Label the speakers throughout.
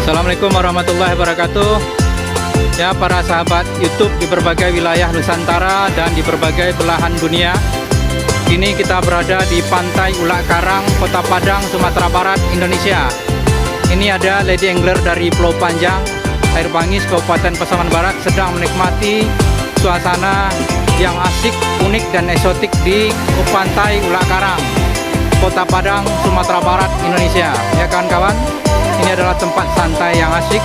Speaker 1: Assalamualaikum warahmatullahi wabarakatuh. Ya, para sahabat YouTube di berbagai wilayah Nusantara dan di berbagai belahan dunia. Kini kita berada di Pantai Ulak Karang, Kota Padang, Sumatera Barat, Indonesia. Ini ada lady angler dari Pulau Panjang, Air Bangis, Kabupaten Pasaman Barat, sedang menikmati suasana yang asik, unik dan eksotik di Pantai Ulak Karang, Kota Padang, Sumatera Barat, Indonesia. Ya kawan-kawan, ini adalah tempat santai yang asik.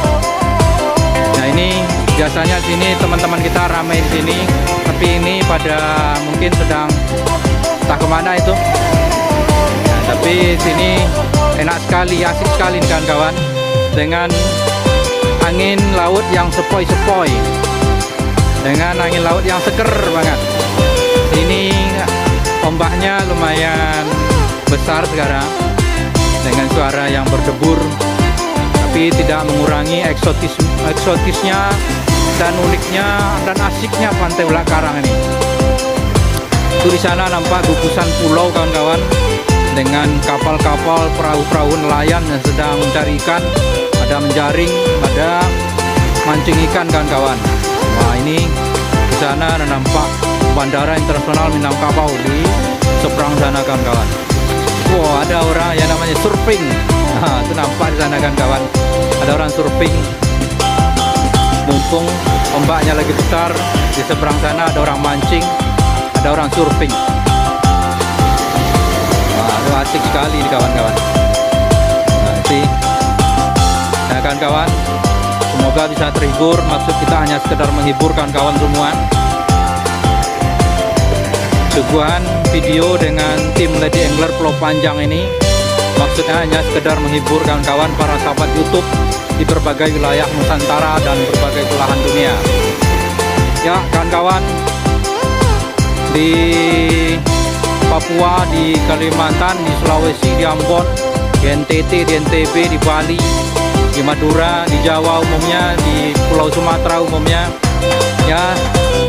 Speaker 1: Nah, ini biasanya sini teman-teman kita ramai di sini, tapi ini pada mungkin sedang entah kemana itu. Nah, tapi sini enak sekali, asik sekali kawan-kawan, dengan angin laut yang sepoi-sepoi, dengan angin laut yang seger banget. Ini ombaknya lumayan besar sekarang, dengan suara yang berdebur, tapi tidak mengurangi eksotisnya dan uniknya dan asiknya Pantai Ulak Karang ini. Itu di sana nampak gugusan pulau kawan-kawan, dengan kapal-kapal, perahu-perahu nelayan yang sedang mencari ikan, ada menjaring, ada mancing ikan kawan-kawan. Wah, ini di sana ada nampak Bandara Internasional Minangkabau di seberang sana kawan-kawan. Wow, ada orang yang namanya surfing. Nah, itu nampak di sana kan kawan, ada orang surfing. Mumpung ombaknya lagi besar, di seberang sana ada orang mancing, ada orang surfing. Wah, itu asik sekali ini kawan-kawan. Nah, kawan-kawan, semoga bisa terhibur. Maksud kita hanya sekedar menghibur kawan-kawan semua. Suguhan video dengan tim Lady Angler Pulau Panjang ini maksudnya hanya sekedar menghibur kawan-kawan para sahabat YouTube di berbagai wilayah Nusantara dan berbagai belahan dunia. Ya kawan-kawan, di Papua, di Kalimantan, di Sulawesi, di Ambon, di NTT, di NTB, di Bali, di Madura, di Jawa umumnya, di Pulau Sumatera umumnya, ya,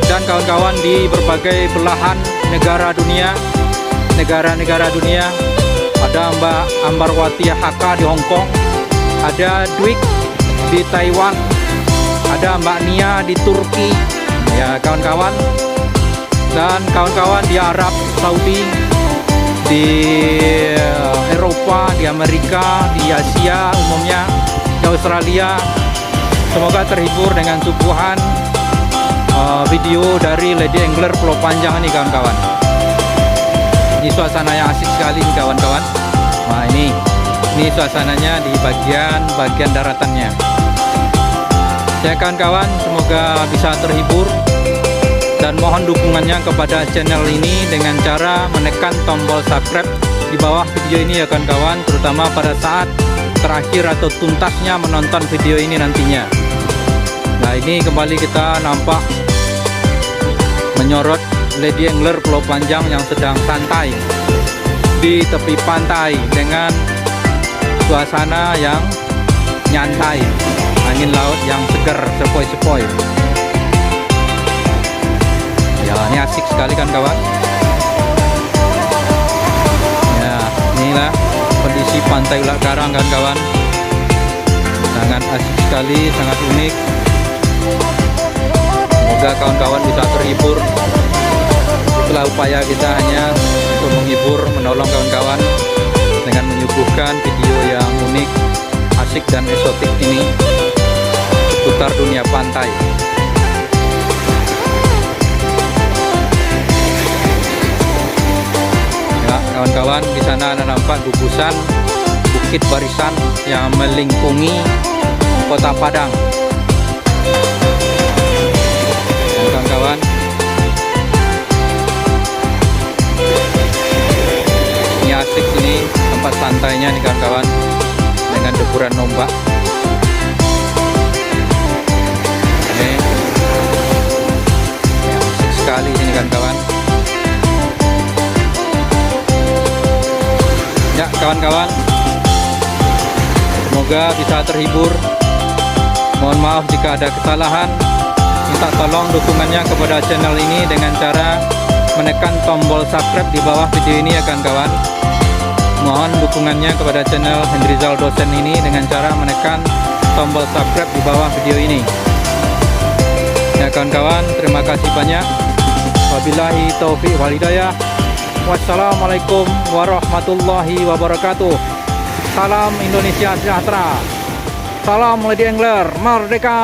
Speaker 1: dan kawan-kawan di berbagai belahan negara dunia, negara-negara dunia. Ada Mbak Ambarwati HK di Hong Kong, ada Dwik di Taiwan, ada Mbak Nia di Turki, ya kawan-kawan, dan kawan-kawan di Arab Saudi, di Eropa, di Amerika, di Asia umumnya, di Australia. Semoga terhibur dengan suguhan video dari Lady Angler Pulau Panjang ini kawan-kawan. Ini suasana yang asik sekali nih kawan-kawan. Nah, ini suasananya di bagian daratannya. Ya kawan-kawan, semoga bisa terhibur dan mohon dukungannya kepada channel ini dengan cara menekan tombol subscribe di bawah video ini ya kawan-kawan, terutama pada saat terakhir atau tuntasnya menonton video ini nantinya. Nah, ini kembali kita nampak menyorot Lady Angler Pulau Panjang yang sedang santai di tepi pantai dengan suasana yang nyantai, angin laut yang segar, sepoi-sepoi. Ya, ini asik sekali kan kawan. Ya, inilah kondisi Pantai Ulak Karang kan kawan. Sangat asik sekali, sangat unik. Semoga kawan-kawan bisa terhibur. Itulah upaya kita hanya untuk menghibur, menolong kawan-kawan dengan menyuguhkan video yang unik, asik dan eksotik ini seputar dunia pantai. Ya kawan-kawan, di sana ada nampak gugusan Bukit Barisan yang melingkungi Kota Padang. Kawan-kawan, ini asik ini tempat santainya nih kawan-kawan, dengan deburan ombak. Ini ya, asik sekali ini kawan-kawan. Ya kawan-kawan, semoga bisa terhibur. Mohon maaf jika ada kesalahan. Minta tolong dukungannya kepada channel ini dengan cara menekan tombol subscribe di bawah video ini ya kawan-kawan. Mohon dukungannya kepada channel Hendrizal Dosen ini dengan cara menekan tombol subscribe di bawah video ini. Ya kawan-kawan, terima kasih banyak. Wabillahi taufiq wal hidayah. Wassalamualaikum warahmatullahi wabarakatuh. Salam Indonesia sejahtera. Salam Lady Angler, merdeka!